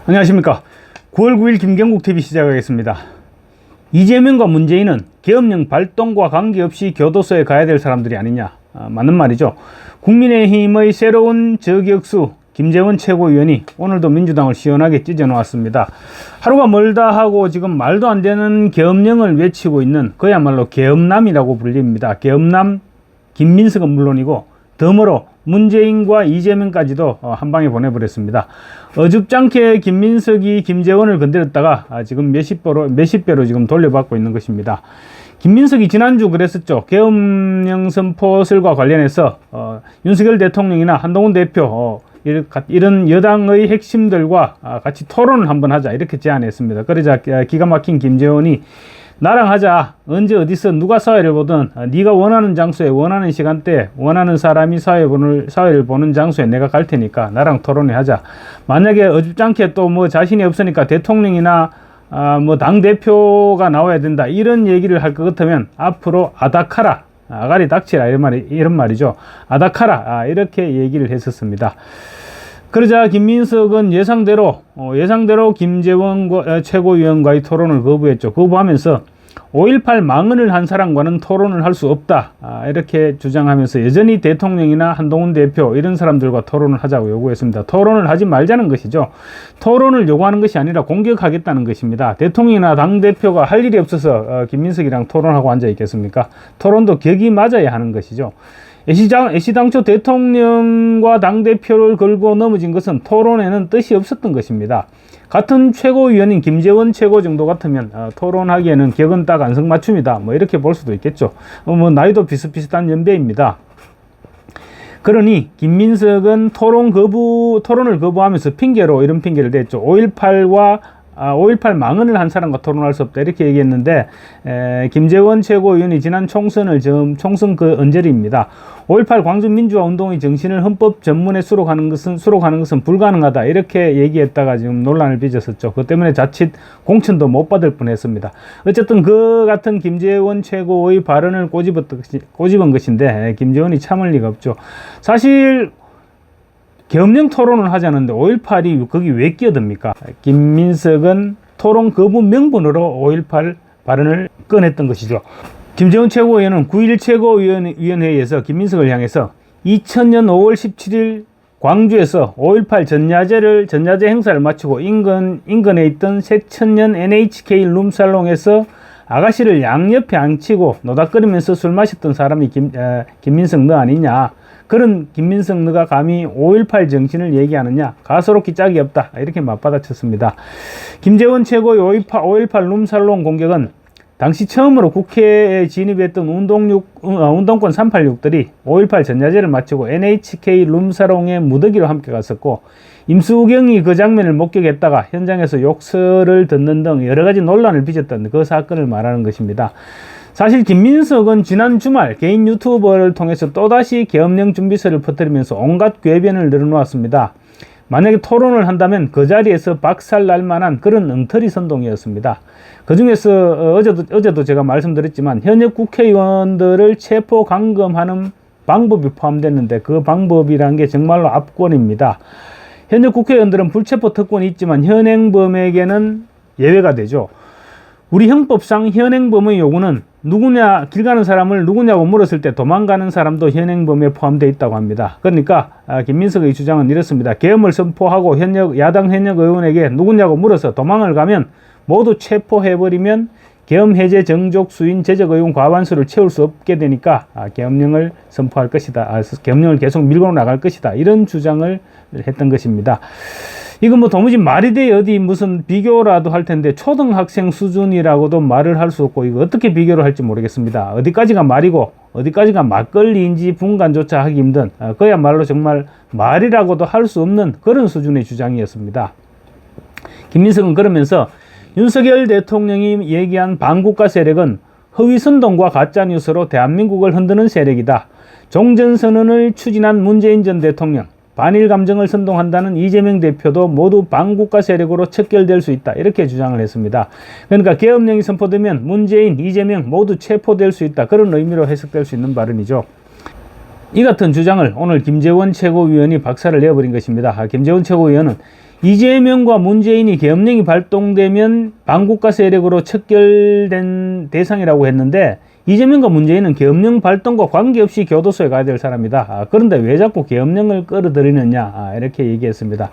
안녕하십니까. 9월 9일 김경국TV 시작하겠습니다. 이재명과 문재인은 계엄령 발동과 관계없이 교도소에 가야 될 사람들이 아니냐. 맞는 말이죠. 국민의힘의 새로운 저격수 김재원 최고위원이 오늘도 민주당을 시원하게 찢어 놓았습니다. 하루가 멀다 하고 지금 말도 안 되는 계엄령을 외치고 있는 그야말로 계엄남이라고 불립니다. 계엄남 김민석은 물론이고 덤으로 문재인과 이재명까지도 한 방에 보내버렸습니다. 어줍잖게 김민석이 김재원을 건드렸다가 지금 몇십 배로 지금 돌려받고 있는 것입니다. 김민석이 지난주 그랬었죠. 계엄령 선포설과 관련해서 윤석열 대통령이나 한동훈 대표 이런 여당의 핵심들과 같이 토론을 한번 하자 이렇게 제안했습니다. 그러자 기가 막힌 김재원이 나랑 하자. 언제 어디서 누가 사회를 보든 네가 원하는 장소에 원하는 시간대에 원하는 사람이 사회를 보는 장소에 내가 갈 테니까 나랑 토론을 하자. 만약에 어줍잖게 또 뭐 자신이 없으니까 대통령이나 뭐 당대표가 나와야 된다 이런 얘기를 할 것 같으면 앞으로 아닥하라, 아가리 닥치라 이런 말이죠. 아닥하라 이렇게 얘기를 했었습니다. 그러자 김민석은 예상대로 김재원 최고위원과의 토론을 거부했죠. 거부하면서 5.18 망언을 한 사람과는 토론을 할 수 없다 이렇게 주장하면서 여전히 대통령이나 한동훈 대표 이런 사람들과 토론을 하자고 요구했습니다. 토론을 하지 말자는 것이죠. 토론을 요구하는 것이 아니라 공격하겠다는 것입니다. 대통령이나 당대표가 할 일이 없어서 김민석이랑 토론하고 앉아 있겠습니까? 토론도 격이 맞아야 하는 것이죠. 애시당초 대통령과 당대표를 걸고 넘어진 것은 토론에는 뜻이 없었던 것입니다. 같은 최고위원인 김재원 최고 정도 같으면 토론하기에는 격은 딱 안성맞춤이다 뭐 이렇게 볼 수도 있겠죠. 뭐 나이도 비슷비슷한 연배입니다. 그러니 김민석은 토론을 거부하면서 이런 핑계를 댔죠. 5.18 망언을 한 사람과 토론할 수 없다 이렇게 얘기했는데 김재원 최고위원이 지난 총선 그 언저리입니다. 5.18 광주민주화운동의 정신을 헌법 전문에 수록하는 것은 불가능하다 이렇게 얘기했다가 지금 논란을 빚었었죠. 그것 때문에 자칫 공천도 못 받을 뻔했습니다. 어쨌든 그 같은 김재원 최고의 발언을 꼬집은 것인데 김재원이 참을 리가 없죠. 사실 계엄령 토론을 하자는데 5.18이 거기 왜 끼어듭니까? 김민석은 토론 거부 명분으로 5.18 발언을 꺼냈던 것이죠. 김재원 최고위원은 9.1 최고위원회에서 김민석을 향해서 2000년 5월 17일 광주에서 5.18 전야제 행사를 마치고 인근에 있던 새천년 NHK 룸살롱에서 아가씨를 양옆에 앉히고 노닥거리면서 술 마셨던 사람이 김민석 너 아니냐. 그런 김민석 너가 감히 5.18 정신을 얘기하느냐. 가소롭기 짝이 없다. 이렇게 맞받아쳤습니다. 김재원 최고의 5.18 룸살롱 공격은 당시 처음으로 국회에 진입했던 운동권 386들이 5.18 전야제를 마치고 NHK 룸사롱에 무더기로 함께 갔었고 임수경이 그 장면을 목격했다가 현장에서 욕설을 듣는 등 여러가지 논란을 빚었던 그 사건을 말하는 것입니다. 사실 김민석은 지난 주말 개인 유튜버를 통해서 또다시 계엄령 준비설을 퍼뜨리면서 온갖 궤변을 늘어놓았습니다. 만약에 토론을 한다면 그 자리에서 박살날 만한 그런 엉터리 선동이었습니다. 그 중에서 어제도 제가 말씀드렸지만 현역 국회의원들을 체포 감금하는 방법이 포함됐는데 그 방법이란 게 정말로 압권입니다. 현역 국회의원들은 불체포 특권이 있지만 현행범에게는 예외가 되죠. 우리 형법상 현행범의 요구는 길 가는 사람을 누구냐고 물었을 때 도망가는 사람도 현행범에 포함되어 있다고 합니다. 그러니까 김민석의 주장은 이렇습니다. 계엄을 선포하고 야당 현역 의원에게 누구냐고 물어서 도망을 가면 모두 체포해버리면 계엄 해제 정족 수인 제적 의원 과반수를 채울 수 없게 되니까 계엄령을 선포할 것이다. 계엄령을 계속 밀고 나갈 것이다. 이런 주장을 했던 것입니다. 이건 뭐 도무지 말이 돼 어디 무슨 비교라도 할 텐데 초등학생 수준이라고도 말을 할 수 없고 이거 어떻게 비교를 할지 모르겠습니다. 어디까지가 말이고 어디까지가 막걸리인지 분간조차 하기 힘든 그야말로 정말 말이라고도 할 수 없는 그런 수준의 주장이었습니다. 김민석은 그러면서 윤석열 대통령이 얘기한 반국가 세력은 허위선동과 가짜뉴스로 대한민국을 흔드는 세력이다. 종전선언을 추진한 문재인 전 대통령, 반일 감정을 선동한다는 이재명 대표도 모두 반국가 세력으로 척결될 수 있다. 이렇게 주장을 했습니다. 그러니까 계엄령이 선포되면 문재인, 이재명 모두 체포될 수 있다. 그런 의미로 해석될 수 있는 발언이죠. 이 같은 주장을 오늘 김재원 최고위원이 박살을 내버린 것입니다. 김재원 최고위원은 이재명과 문재인이 계엄령이 발동되면 반국가 세력으로 척결된 대상이라고 했는데 이재명과 문재인은 계엄령 발동과 관계없이 교도소에 가야 될 사람이다. 그런데 왜 자꾸 계엄령을 끌어들이느냐 이렇게 얘기했습니다.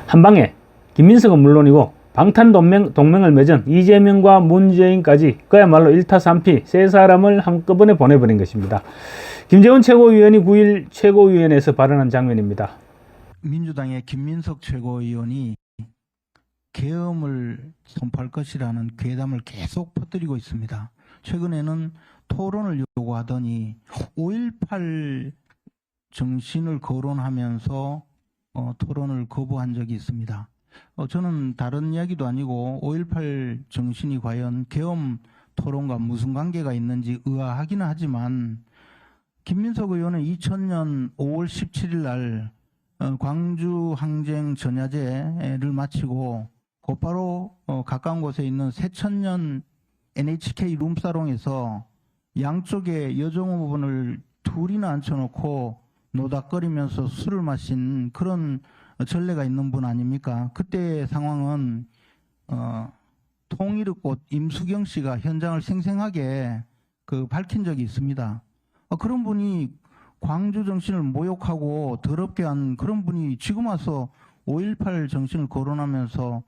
한방에 김민석은 물론이고 방탄동맹을 맺은 이재명과 문재인까지 그야말로 1타 3피 세 사람을 한꺼번에 보내버린 것입니다. 김재원 최고위원이 9일 최고위원회에서 발언한 장면입니다. 민주당의 김민석 최고위원이 계엄을 선포할 것이라는 괴담을 계속 퍼뜨리고 있습니다. 최근에는 토론을 요구하더니 5.18 정신을 거론하면서 토론을 거부한 적이 있습니다. 저는 다른 이야기도 아니고 5.18 정신이 과연 계엄 토론과 무슨 관계가 있는지 의아하기는 하지만 김민석 의원은 2000년 5월 17일 날 광주 항쟁 전야제를 마치고 곧바로 가까운 곳에 있는 새천년 NHK 룸사롱에서 양쪽에 여종업원을 둘이나 앉혀놓고 노닥거리면서 술을 마신 그런 전례가 있는 분 아닙니까? 그때의 상황은 통일의 꽃 임수경 씨가 현장을 생생하게 밝힌 적이 있습니다. 그런 분이 광주 정신을 모욕하고 더럽게 한 그런 분이 지금 와서 5.18 정신을 거론하면서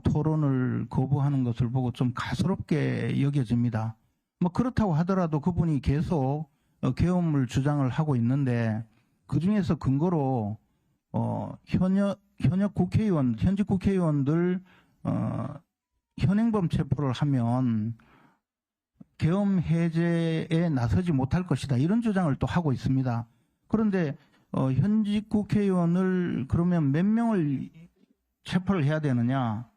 토론을 거부하는 것을 보고 좀 가소롭게 여겨집니다. 뭐 그렇다고 하더라도 그분이 계속 계엄을 주장을 하고 있는데 그 중에서 근거로 현역 국회의원, 현직 국회의원들 현행범 체포를 하면 계엄 해제에 나서지 못할 것이다. 이런 주장을 또 하고 있습니다. 그런데 현직 국회의원을 그러면 몇 명을 체포를 해야 되느냐?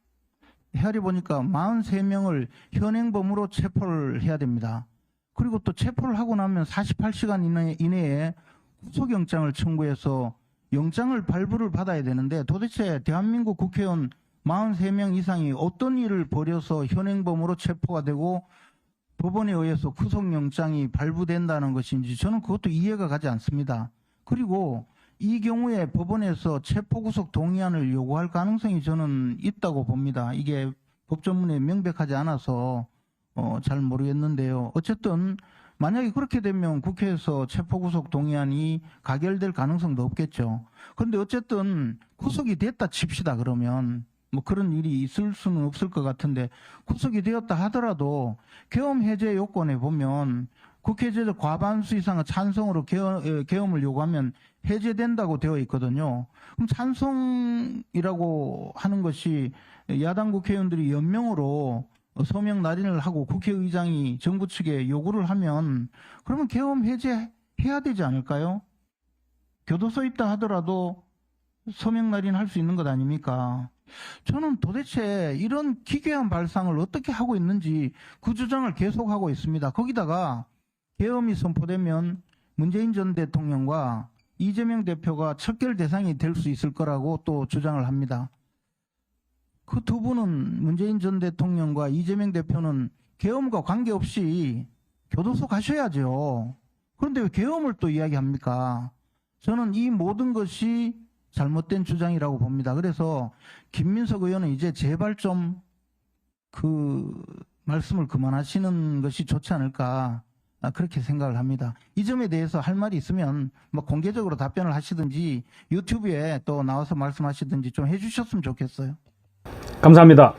헤아려 보니까 43명을 현행범으로 체포를 해야 됩니다. 그리고 또 체포를 하고 나면 48시간 이내에 구속영장을 청구해서 영장을 발부를 받아야 되는데 도대체 대한민국 국회의원 43명 이상이 어떤 일을 벌여서 현행범으로 체포가 되고 법원에 의해서 구속영장이 발부된다는 것인지 저는 그것도 이해가 가지 않습니다. 그리고 이 경우에 법원에서 체포구속 동의안을 요구할 가능성이 저는 있다고 봅니다. 이게 법조문에 명백하지 않아서 잘 모르겠는데요. 어쨌든 만약에 그렇게 되면 국회에서 체포구속 동의안이 가결될 가능성도 없겠죠. 그런데 어쨌든 구속이 됐다 칩시다. 그러면 뭐 그런 일이 있을 수는 없을 것 같은데 구속이 되었다 하더라도 계엄 해제 요건에 보면 국회의원들 과반수 이상의 찬성으로 계엄을 요구하면 해제된다고 되어 있거든요. 그럼 찬성이라고 하는 것이 야당 국회의원들이 연명으로 서명 날인을 하고 국회의장이 정부 측에 요구를 하면 그러면 계엄 해제해야 되지 않을까요? 교도소에 있다 하더라도 서명 날인 할 수 있는 것 아닙니까? 저는 도대체 이런 기괴한 발상을 어떻게 하고 있는지 그 주장을 계속하고 있습니다. 거기다가 계엄이 선포되면 문재인 전 대통령과 이재명 대표가 척결 대상이 될 수 있을 거라고 또 주장을 합니다. 그 두 분은 문재인 전 대통령과 이재명 대표는 계엄과 관계없이 교도소 가셔야죠. 그런데 왜 계엄을 또 이야기합니까? 저는 이 모든 것이 잘못된 주장이라고 봅니다. 그래서 김민석 의원은 이제 제발 좀 그 말씀을 그만하시는 것이 좋지 않을까 그렇게 생각을 합니다. 이 점에 대해서 할 말이 있으면 뭐 공개적으로 답변을 하시든지 유튜브에 또 나와서 말씀하시든지 좀 해주셨으면 좋겠어요. 감사합니다.